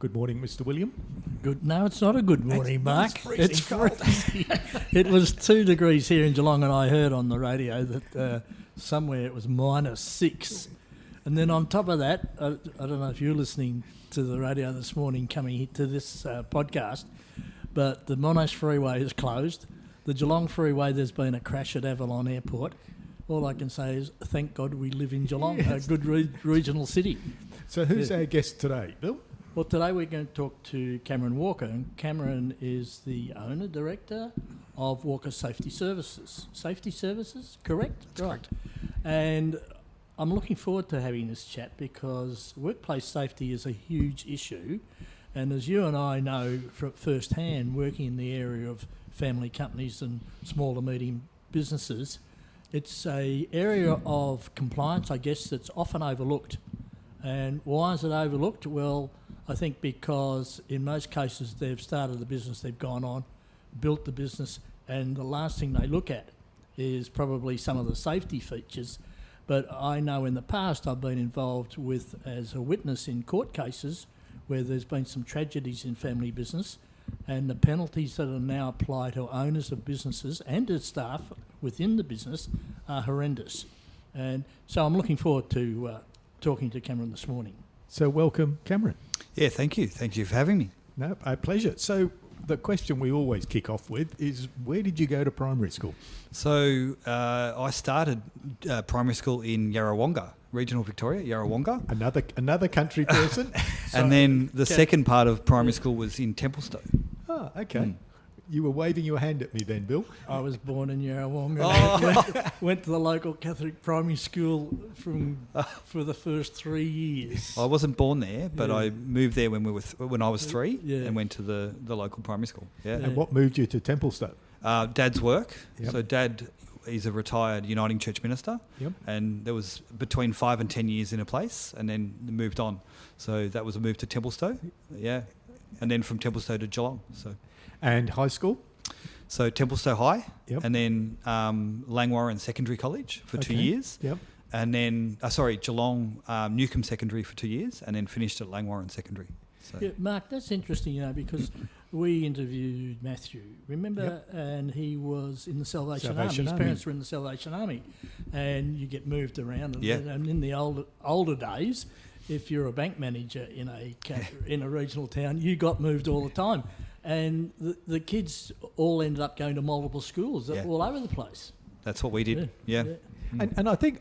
Good morning, Mr. William. Good. No, it's not a good morning, Mark. It's freezing cold. It was 2 degrees here in Geelong, and I heard on the radio that somewhere it was -6. And then on top of that, I don't know if you're listening to the radio this morning coming to this podcast, but the Monash Freeway is closed. The Geelong Freeway, there's been a crash at Avalon Airport. All I can say is thank God we live in Geelong, a good regional city. So who's our guest today, Bill? Well, today we're going to talk to Cameron Walker, and Cameron is the owner-director of Walker Safety Services. Safety Services, correct? Right. And I'm looking forward to having this chat because workplace safety is a huge issue, and as you and I know firsthand, working in the area of family companies and small to medium businesses, it's an area of compliance, I guess, that's often overlooked. And why is it overlooked? Well, I think because in most cases they've started the business, they've gone on, built the business, and the last thing they look at is probably some of the safety features. But I know in the past I've been involved with as a witness in court cases where there's been some tragedies in family business, and the penalties that are now applied to owners of businesses and to staff within the business are horrendous. And so I'm looking forward to talking to Cameron this morning. So welcome, Cameron. Yeah, thank you. Thank you for having me. No, a pleasure. So the question we always kick off with is, where did you go to primary school? So I started primary school in Yarrawonga, regional Victoria, Yarrawonga. Another country person? And then the second part of primary school was in Templestowe. Oh, okay. You were waving your hand at me then, Bill. I was born in Yarrawonga. Went to the local Catholic primary school for the first 3 years. I wasn't born there, but I moved there when I was 3 Yeah. and went to the local primary school. Yeah. And what moved you to Templestowe? Dad's work. Yep. So Dad is a retired Uniting Church minister. Yep. And there was between 5 and 10 years in a place and then moved on. So that was a move to Templestowe. Yeah. And then from Templestowe to Geelong. And high school? So Templestowe High, Yep. and then Langwarrin Secondary College for 2 years. Yep. And then, Geelong Newcombe Secondary for 2 years, and then finished at Langwarrin Secondary. So. Yeah, Mark, that's interesting, because we interviewed Matthew, remember? Yep. And he was in the Salvation Army. Salvation His Army. parents were in the Salvation Army, and you get moved around. And, Yeah. and in the older days, if you're a bank manager in a regional town, you got moved all the time. And the kids all ended up going to multiple schools all over the place. That's what we did. Yeah. And I think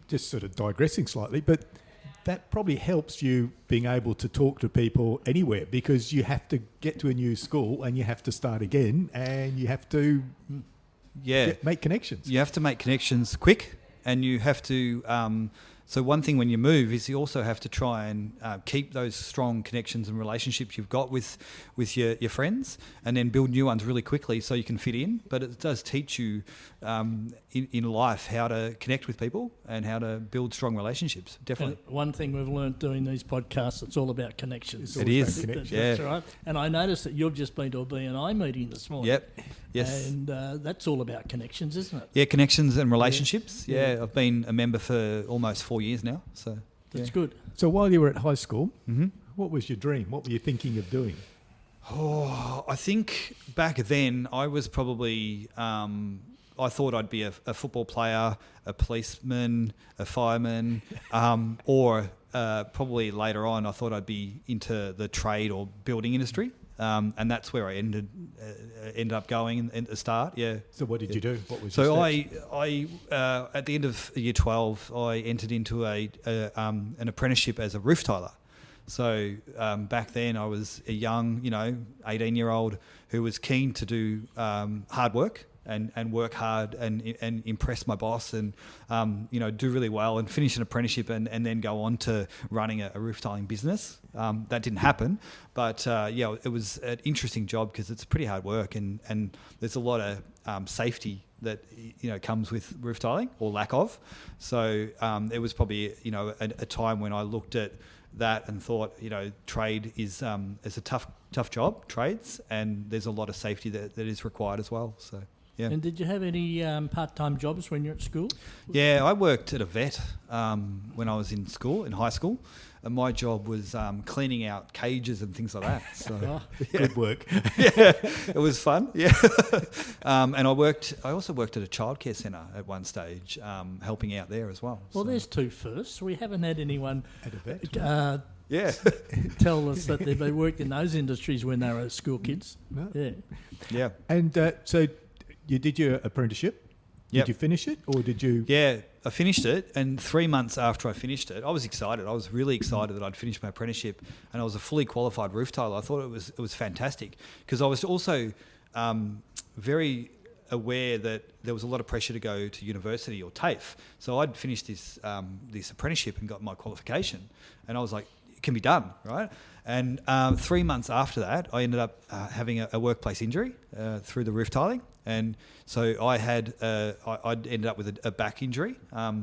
just sort of digressing slightly, but that probably helps you being able to talk to people anywhere, because you have to get to a new school and you have to start again and you have to make connections. You have to make connections quick, and you have to... So one thing when you move is you also have to try and keep those strong connections and relationships you've got with your friends, and then build new ones really quickly so you can fit in. But it does teach you in life how to connect with people and how to build strong relationships, definitely. And one thing we've learned doing these podcasts, it's all about connections. It is. That's right. And I noticed that you've just been to a B&I meeting this morning. Yep. Yes. And that's all about connections, isn't it? Yeah, connections and relationships. Yeah. I've been a member for almost 4 years now. So that's good. So while you were at high school, what was your dream? What were you thinking of doing? Oh, I think back then I was probably... I thought I'd be a football player, a policeman, a fireman, or probably later on I thought I'd be into the trade or building industry. And that's where I ended up going at the start. Yeah. So what did you do? What was so your steps? I at the end of year 12, I entered into an apprenticeship as a roof tiler. So back then I was a young, 18-year-old who was keen to do hard work. And work hard and impress my boss and do really well and finish an apprenticeship and then go on to running a roof tiling business. That didn't happen, but it was an interesting job because it's pretty hard work and there's a lot of safety that comes with roof tiling or lack of. So it was probably a time when I looked at that and thought trade is a tough job, trades, and there's a lot of safety that is required as well. So. Yeah. And did you have any part-time jobs when you're at school? Yeah, I worked at a vet when I was in school, in high school, and my job was cleaning out cages and things like that. So Good work. yeah, it was fun. Yeah, and I also worked at a childcare centre at one stage, helping out there as well. Well, so. there's two firsts. We haven't had anyone At a vet. Yeah, tell us that they worked in those industries when they were school kids. No. Yeah. yeah, And so you did your apprenticeship. Yep. Did you finish it, or did you? yeah. I finished it, and 3 months after I finished it, I was excited. I was really excited that I'd finished my apprenticeship, and I was a fully qualified roof tiler. I thought it was fantastic because I was also very aware that there was a lot of pressure to go to university or TAFE. So I'd finished this apprenticeship and got my qualification, and I was like, it can be done, right? And 3 months after that, I ended up having a workplace injury through the roof tiling. And so I'd ended up with a back injury,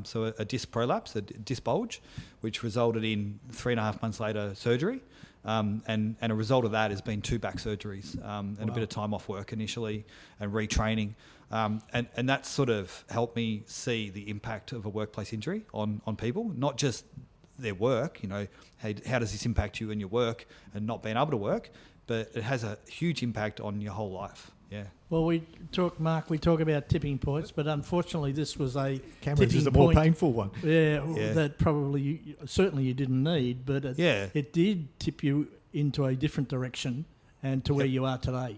so a disc prolapse, a disc bulge, which resulted in 3.5 months later surgery. And a result of that has been 2 back surgeries and a bit of time off work initially and retraining. And that sort of helped me see the impact of a workplace injury on people, not just their work, how does this impact you in your work and not being able to work, but it has a huge impact on your whole life. Yeah. Well, we talk about tipping points, but unfortunately this was a Cameron's tipping is a more point. painful one. Yeah, Yeah. that probably certainly you didn't need, but it did tip you into a different direction and to where you are today.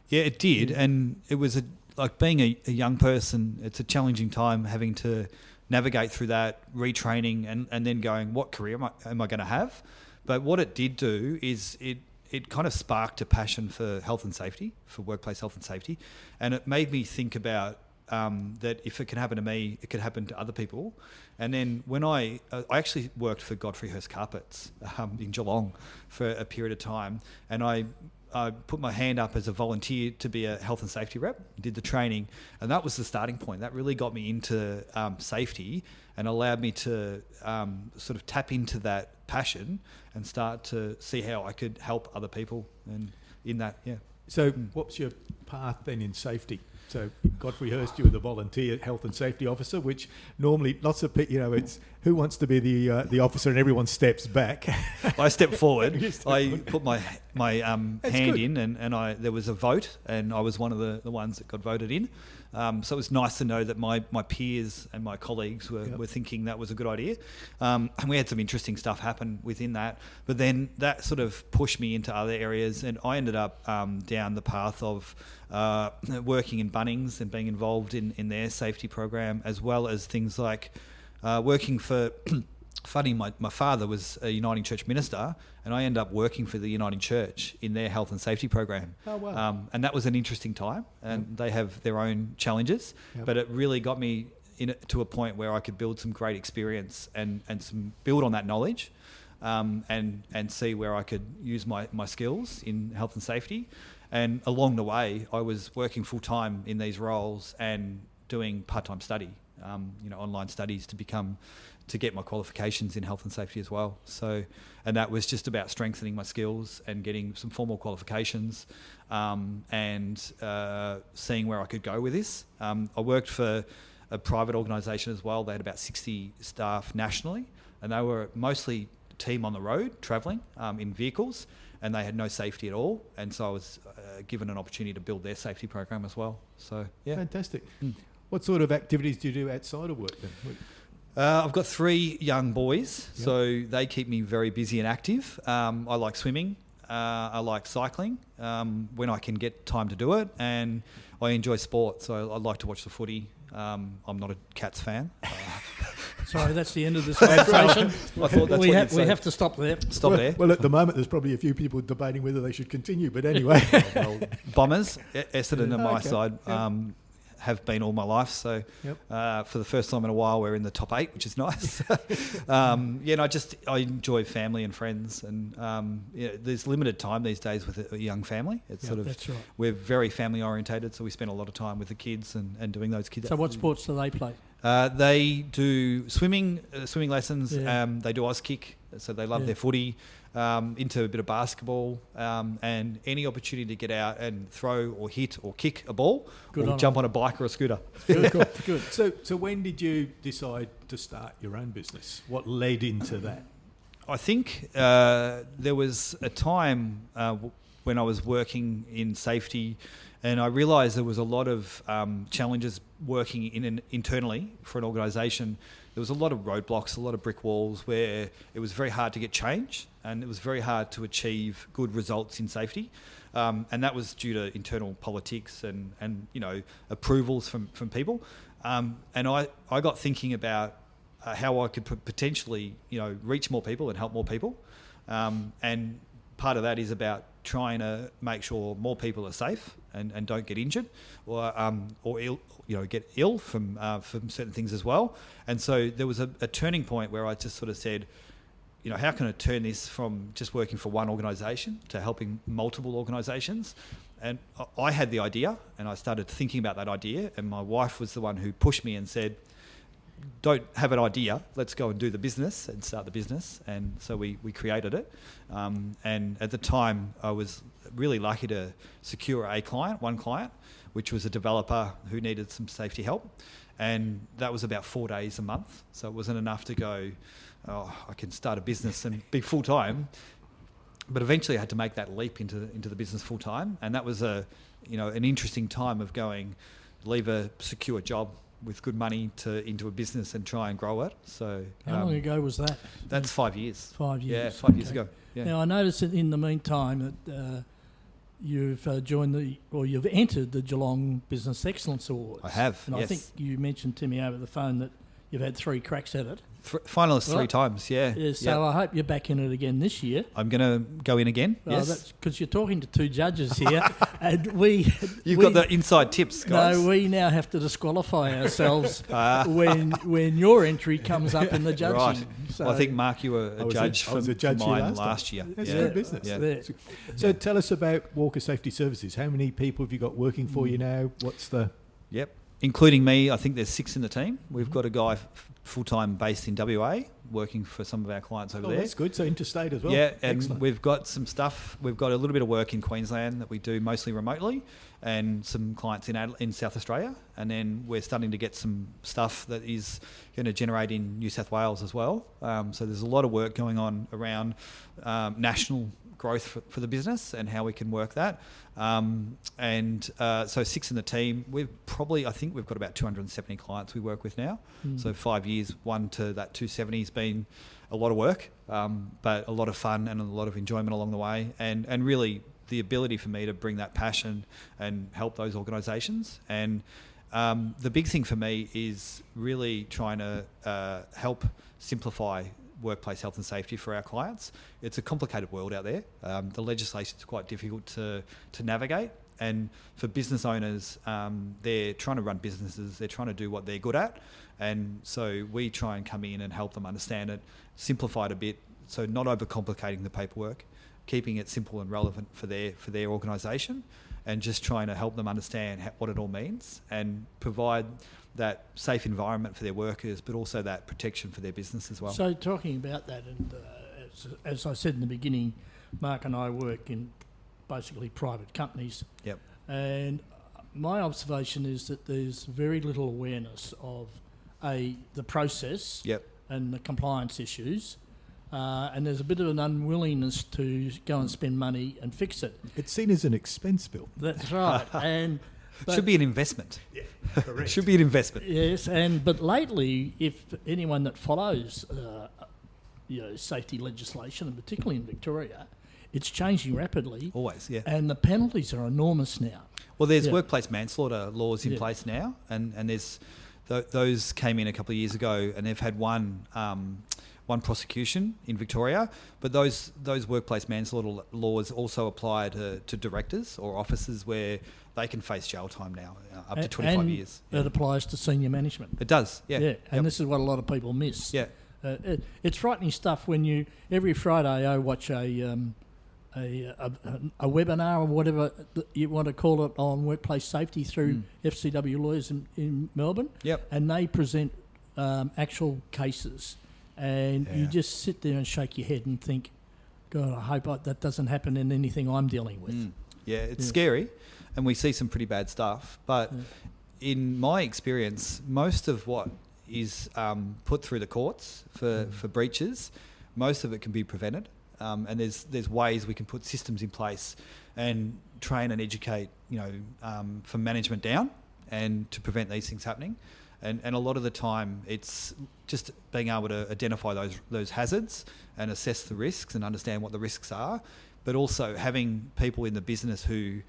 Yeah, it did. And it was like being a young person, it's a challenging time having to navigate through that, retraining and then going, what career am I going to have? But what it did do is it kind of sparked a passion for health and safety, for workplace health and safety. And it made me think about that if it can happen to me, it could happen to other people. And then when I actually worked for Godfrey Hirst Carpets in Geelong for a period of time, and I put my hand up as a volunteer to be a health and safety rep, did the training, and that was the starting point. That really got me into safety and allowed me to sort of tap into that passion and start to see how I could help other people. And in that, yeah. So what's your path then in safety? So Godfrey Hirst, you were the volunteer health and safety officer, which normally lots of people, it's who wants to be the officer and everyone steps back. I stepped forward. I put my hand good. in, and there was a vote, and I was one of the ones that got voted in. So it was nice to know that my peers and my colleagues were thinking that was a good idea. And we had some interesting stuff happen within that. But then that sort of pushed me into other areas, and I ended up down the path of working in Bunnings and being involved in their safety program, as well as things like working for... Funny, my father was a Uniting Church minister, and I ended up working for the Uniting Church in their health and safety program. Oh, wow. And that was an interesting time, and they have their own challenges, but it really got me to a point where I could build some great experience and build on that knowledge, and see where I could use my skills in health and safety. And along the way, I was working full-time in these roles and doing part-time study, online studies to get my qualifications in health and safety as well. So, and that was just about strengthening my skills and getting some formal qualifications, and seeing where I could go with this. I worked for a private organisation as well. They had about 60 staff nationally, and they were mostly team on the road, travelling in vehicles, and they had no safety at all. And so I was given an opportunity to build their safety program as well. So, yeah. Fantastic. What sort of activities do you do outside of work then? I've got 3 young boys, so they keep me very busy and active. I like swimming. I like cycling when I can get time to do it, and I enjoy sport, so I like to watch the footy. I'm not a Cats fan. Sorry, that's the end of this conversation. I thought that's we what have you'd say. to stop there. Stop there. Well, at the moment, there's probably a few people debating whether they should continue, but anyway. Well, Bombers, Essendon and my Okay. side, have been all my life. So for the first time in a while, we're in the top 8, which is nice. I enjoy family and friends, and there's limited time these days with a young family. It's that's right. We're very family orientated, so we spend a lot of time with the kids and doing those kids. So what sports do they play? They do swimming lessons. Yeah. They do Auskick, so they love their footy. Into a bit of basketball, and any opportunity to get out and throw or hit or kick a ball, or jump on a bike or a scooter. Good. So when did you decide to start your own business? What led into that? I think there was a time when I was working in safety, and I realised there was a lot of challenges working internally for an organisation. There was a lot of roadblocks, a lot of brick walls where it was very hard to get change, and it was very hard to achieve good results in safety. And that was due to internal politics and approvals from people. And I got thinking about how I could potentially reach more people and help more people. And part of that is about trying to make sure more people are safe and don't get injured or ill, get ill from certain things as well. And so there was a turning point where I just sort of said, how can I turn this from just working for one organisation to helping multiple organisations? And I had the idea, and I started thinking about that idea, and my wife was the one who pushed me and said, don't have an idea, let's go and do the business and start the business. And so we created it. And at the time, I was really lucky to secure one client, which was a developer who needed some safety help. And that was about 4 days a month. So it wasn't enough to go, I can start a business and be full-time. But eventually I had to make that leap into the business full-time. And that was an interesting time of leave a secure job with good money into a business and try and grow it. So how long ago was that? That's 5 years. 5 years. Yeah, 5 years ago. Yeah. Now I noticed that in the meantime that you've you've entered the Geelong Business Excellence Awards. I have. And yes. I think you mentioned to me over the phone that you've had 3 cracks at it. Finalist 3 times, yeah. So I hope you're back in it again this year. I'm going to go in again, yes. That's because you're talking to 2 judges here, and You've got the inside tips, guys. No, we now have to disqualify ourselves when your entry comes up in the judging. Right. So I think, Mark, you were a judge for mine last year. That's good business. Yeah. So tell us about Walker Safety Services. How many people have you got working for you now? What's the... Yep. Including me, I think there's 6 in the team. We've got a guy full-time based in WA working for some of our clients over there. That's good. So interstate as well. Yeah, and excellent. We've got some stuff. We've got a little bit of work in Queensland that we do mostly remotely, and some clients in South Australia. And then we're starting to get some stuff that is going to generate in New South Wales as well. So there's a lot of work going on around national growth for the business and how we can work that. So 6 in the team. I think we've got about 270 clients we work with now. So 5 years, 1 to that 270 has been a lot of work, but a lot of fun and a lot of enjoyment along the way. And really the ability for me to bring that passion and help those organisations. And the big thing for me is really trying to help simplify workplace health and safety for our clients. It's a complicated world out there. The legislation is quite difficult to navigate, and for business owners, they're trying to run businesses, they're trying to do what they're good at, and so we try and come in and help them understand it, simplify it a bit, so not overcomplicating the paperwork, keeping it simple and relevant for their organisation, and just trying to help them understand what it all means and provide that safe environment for their workers, but also that protection for their business as well. So talking about that, and as I said in the beginning, Mark and I work in basically private companies. Yep. And my observation is that there's very little awareness of the process Yep. and the compliance issues. And there's a bit of an unwillingness to go and spend money and fix it. It's seen as an expense bill. That's right. Should be an investment. Yeah, correct. Should be an investment. Yes, but lately, if anyone that follows safety legislation, and particularly in Victoria, it's changing rapidly. Always, yeah. And the penalties are enormous now. Well, there's workplace manslaughter laws in place now, and there's those came in a couple of years ago, and they've had one prosecution in Victoria, but those workplace manslaughter laws also apply to directors or officers where they can face jail time now, up to 25 years. It applies to senior management. It does, yeah. And this is what a lot of people miss. Yeah. It's frightening stuff when every Friday I watch a a webinar or whatever you want to call it on workplace safety through FCW Lawyers in Melbourne. Yep. And they present actual cases, and you just sit there and shake your head and think, God, I hope that doesn't happen in anything I'm dealing with. Yeah, it's scary, and we see some pretty bad stuff. But in my experience, most of what is put through the courts for breaches, most of it can be prevented. And there's ways we can put systems in place and train and educate, from management down, and to prevent these things happening. And a lot of the time, it's just being able to identify those hazards and assess the risks and understand what the risks are, but also having people in the business who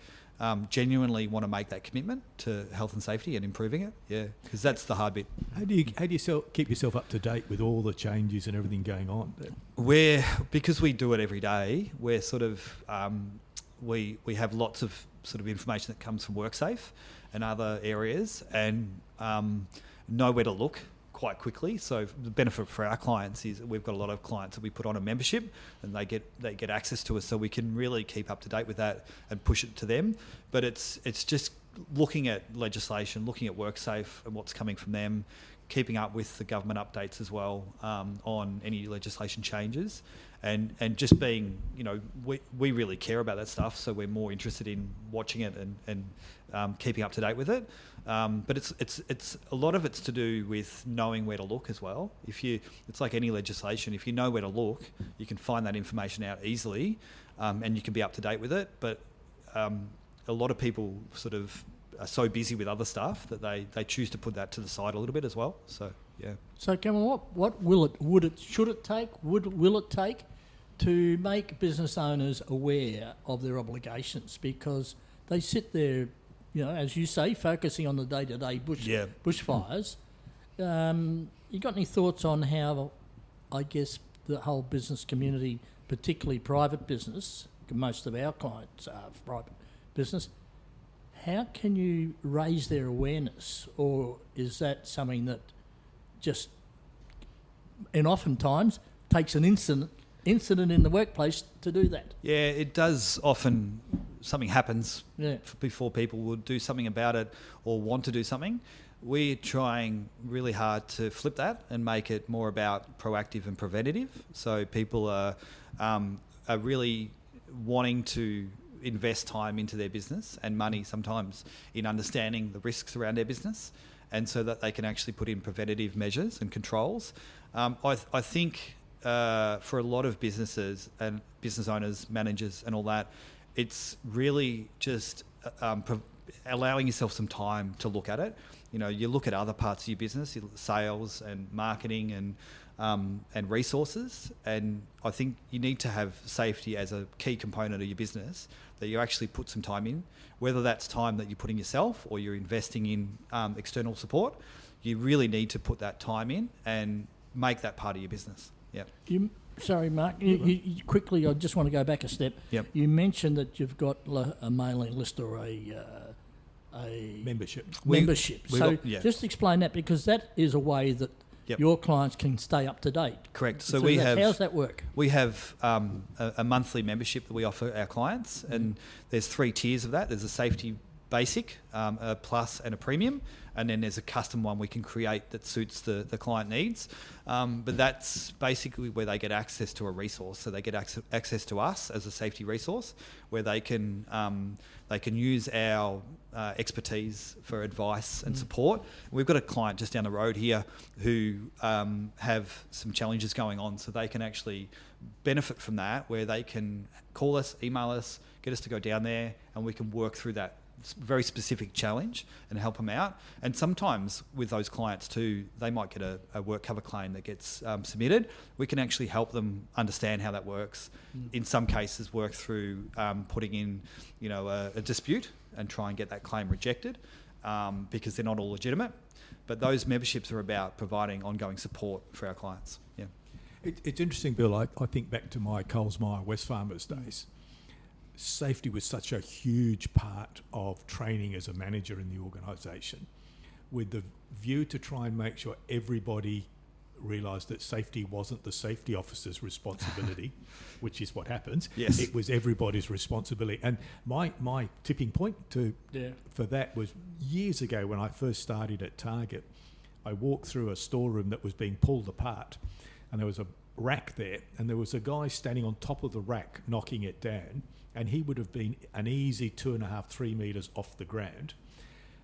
genuinely want to make that commitment to health and safety and improving it. Yeah, because that's the hard bit. How do you keep yourself up to date with all the changes and everything going on? Because we do it every day, we're sort of we have lots of sort of information that comes from WorkSafe and other areas, and know where to look quite quickly. So the benefit for our clients is we've got a lot of clients that we put on a membership, and they get access to us, so we can really keep up to date with that and push it to them. But it's just looking at legislation, looking at WorkSafe and what's coming from them, keeping up with the government updates as well on any legislation changes, and just being, we really care about that stuff, so we're more interested in watching it and keeping up to date with it. But it's a lot of it's to do with knowing where to look as well. It's like any legislation. If you know where to look, you can find that information out easily, and you can be up to date with it. But a lot of people sort of are so busy with other stuff that they choose to put that to the side a little bit as well. So yeah. So Cameron, what should it take to make business owners aware of their obligations? Because they sit there, as you say, focusing on the day-to-day bushfires. You got any thoughts on how, I guess, the whole business community, particularly private business, most of our clients are private business, how can you raise their awareness? Or is that something that just, and oftentimes, takes an incident in the workplace to do that? Yeah, it does often. Something happens before people will do something about it or want to do something. We're trying really hard to flip that and make it more about proactive and preventative. So people are really wanting to invest time into their business and money sometimes in understanding the risks around their business, and so that they can actually put in preventative measures and controls. I think for a lot of businesses and business owners, managers and all that, it's really just allowing yourself some time to look at it. You look at other parts of your business, sales and marketing and resources, and I think you need to have safety as a key component of your business that you actually put some time in, whether that's time that you're putting yourself or you're investing in external support. You really need to put that time in and make that part of your business. Yeah. Sorry, Mark. You quickly, I just want to go back a step. Yep. You mentioned that you've got a mailing list or a membership. Just explain that, because that is a way that your clients can stay up to date. Correct. So how's that work? We have a monthly membership that we offer our clients, and there's 3 tiers of that. There's a safety basic, a plus and a premium, and then there's a custom one we can create that suits the client needs. But that's basically where they get access to a resource. So they get access to us as a safety resource, where they can use our expertise for advice and support. We've got a client just down the road here who have some challenges going on, so they can actually benefit from that, where they can call us, email us, get us to go down there, and we can work through that very specific challenge and help them out. And sometimes with those clients too, they might get a work cover claim that gets submitted. We can actually help them understand how that works. In some cases, work through putting in, a dispute and try and get that claim rejected, because they're not all legitimate. But those memberships are about providing ongoing support for our clients. Yeah. It's interesting, Bill. I think back to my Coles Myer Wesfarmers days. Safety was such a huge part of training as a manager in the organisation, with the view to try and make sure everybody realised that safety wasn't the safety officer's responsibility, which is what happens. Yes. It was everybody's responsibility. And my tipping point for that was years ago when I first started at Target. I walked through a storeroom that was being pulled apart, and there was a rack there, and there was a guy standing on top of the rack knocking it down, and he would have been an easy 2.5, 3 metres off the ground.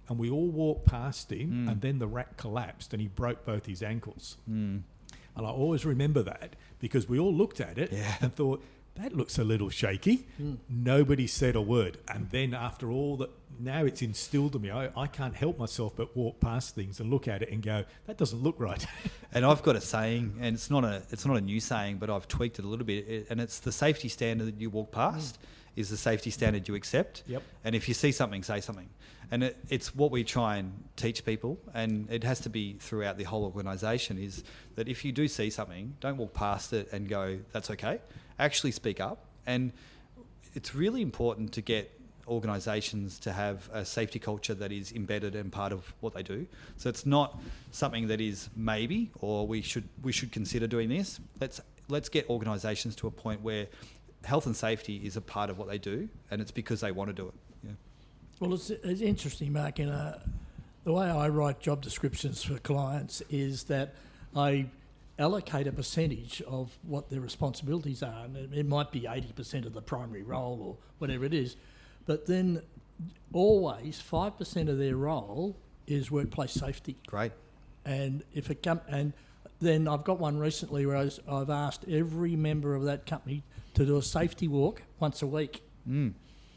And we all walked past him, and then the rack collapsed, and he broke both his ankles. And I always remember that, because we all looked at it and thought, that looks a little shaky. Nobody said a word. And then after all that, now it's instilled in me. I can't help myself but walk past things and look at it and go, that doesn't look right. And I've got a saying, and it's not a new saying, but I've tweaked it a little bit. And it's the safety standard that you walk past is the safety standard you accept. Yep. And if you see something, say something. And it's what we try and teach people, and it has to be throughout the whole organisation, is that if you do see something, don't walk past it and go, that's okay. Actually speak up. And it's really important to get organisations to have a safety culture that is embedded and part of what they do. So it's not something that is maybe, or we should consider doing this. Let's get organisations to a point where health and safety is a part of what they do, and it's because they want to do it. Yeah. Well, it's interesting, Mark. The way I write job descriptions for clients is that I allocate a percentage of what their responsibilities are, and it might be 80% of the primary role or whatever it is, but then always 5% of their role is workplace safety. Great. And and then I've got one recently where I've asked every member of that company to do a safety walk once a week.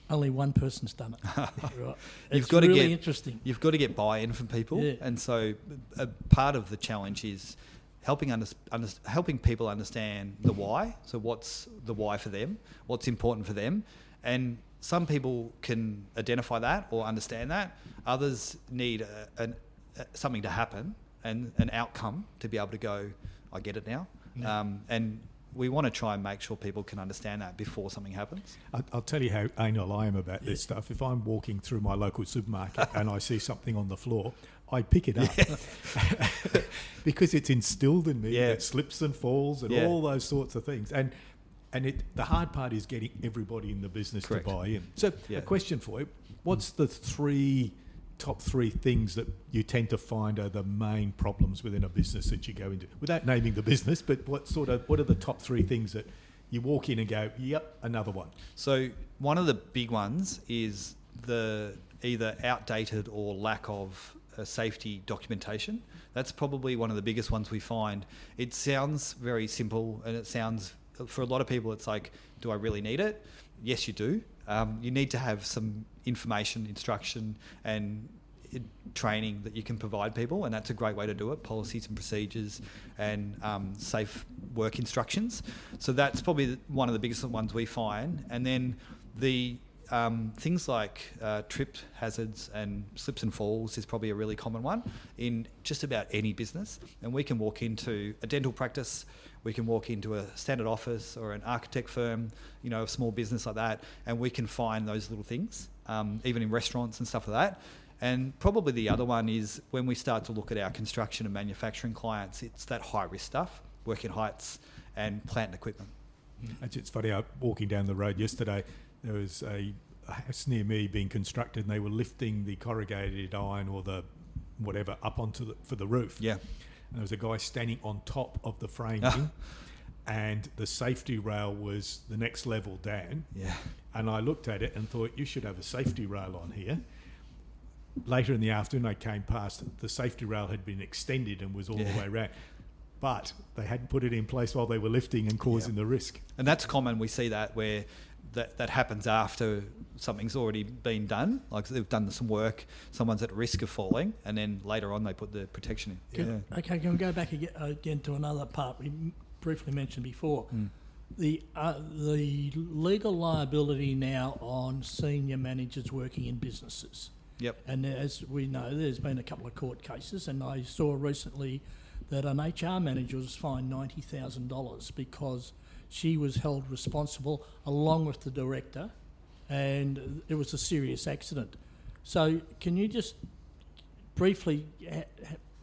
Only one person's done it. Right. It's really interesting. You've got to get buy-in from people, and so a part of the challenge is helping people understand the why. So what's the why for them? What's important for them? And some people can identify that or understand that. Others need something to happen and an outcome to be able to go, I get it now. Yeah. And we want to try and make sure people can understand that before something happens. I'll tell you how anal I am about this stuff. If I'm walking through my local supermarket and I see something on the floor, I pick it up because it's instilled in me that slips and falls and all those sorts of things. And the hard part is getting everybody in the business to buy in. So a question for you, what's the top three things that you tend to find are the main problems within a business that you go into? Without naming the business, but what are the top three things that you walk in and go, yep, another one? So one of the big ones is the either outdated or lack of safety documentation. That's probably one of the biggest ones we find. It sounds very simple, and it sounds, for a lot of people, it's like, do I really need it? Yes, you do. You need to have some information, instruction, and training that you can provide people, and that's a great way to do it. Policies and procedures and safe work instructions. So that's probably one of the biggest ones we find. And then the things like trip hazards and slips and falls is probably a really common one in just about any business. And we can walk into a dental practice, we can walk into a standard office or an architect firm, a small business like that, and we can find those little things, even in restaurants and stuff like that. And probably the other one is when we start to look at our construction and manufacturing clients, it's that high-risk stuff, working heights and plant and equipment. It's funny, walking down the road yesterday, there was a house near me being constructed, and they were lifting the corrugated iron or the whatever up for the roof. Yeah. And there was a guy standing on top of the framing, and the safety rail was the next level down. Yeah. And I looked at it and thought, you should have a safety rail on here. Later in the afternoon, I came past, the safety rail had been extended and was all the way around. But they hadn't put it in place while they were lifting and causing the risk. And that's common. We see that where that happens after something's already been done. Like they've done some work, someone's at risk of falling, and then later on they put the protection in. Okay, can we go back again to another part we briefly mentioned before? The legal liability now on senior managers working in businesses. Yep. And as we know, there's been a couple of court cases, and I saw recently that an HR manager was fined $90,000 because she was held responsible along with the director, and it was a serious accident. So can you just briefly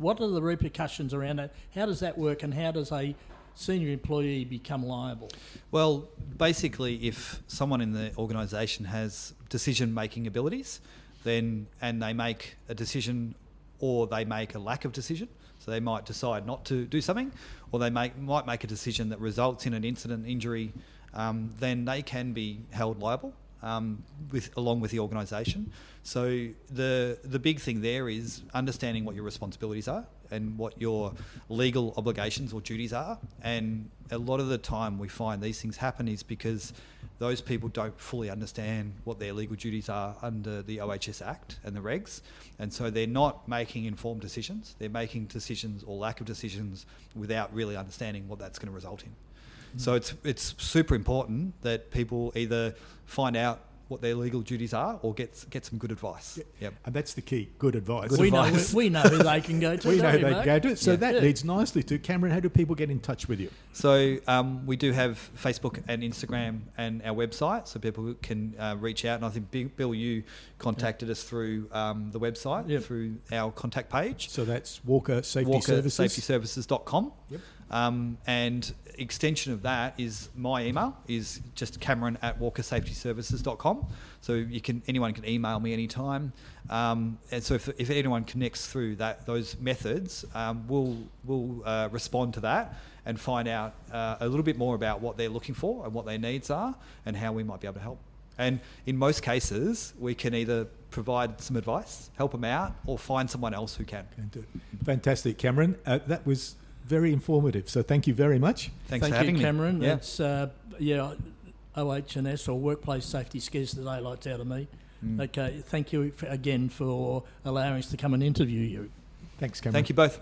what are the repercussions around that? How does that work, and how does a senior employee become liable? Well, basically, if someone in the organisation has decision-making abilities, and they make a decision or they make a lack of decision, so they might decide not to do something, or they might make a decision that results in an incident, injury, then they can be held liable along with the organisation. So the big thing there is understanding what your responsibilities are and what your legal obligations or duties are. And a lot of the time we find these things happen is because those people don't fully understand what their legal duties are under the OHS Act and the regs. And so they're not making informed decisions. They're making decisions or lack of decisions without really understanding what that's going to result in. So it's super important that people either find out what their legal duties are or get some good advice. Yep. And that's the key, good advice. We know who they can go to. We know who they mate? can go to. So that leads nicely to, Cameron, how do people get in touch with you? So we do have Facebook and Instagram and our website, so people can reach out. And I think, Bill, you contacted us through the website, through our contact page. So that's Walker Safety Services. WalkerSafetyServices.com. Yep. And extension of that is my email is just Cameron@WalkerSafetyServices.com. So anyone can email me anytime. And so if anyone connects through those methods, we'll respond to that and find out a little bit more about what they're looking for and what their needs are and how we might be able to help. And in most cases, we can either provide some advice, help them out, or find someone else who can. Fantastic, Cameron. That was very informative. So thank you very much. Thanks for having me. Thank you, Cameron. Yeah. It's OH&S or Workplace Safety scares the daylights out of me. Okay, thank you again for allowing us to come and interview you. Thanks, Cameron. Thank you both.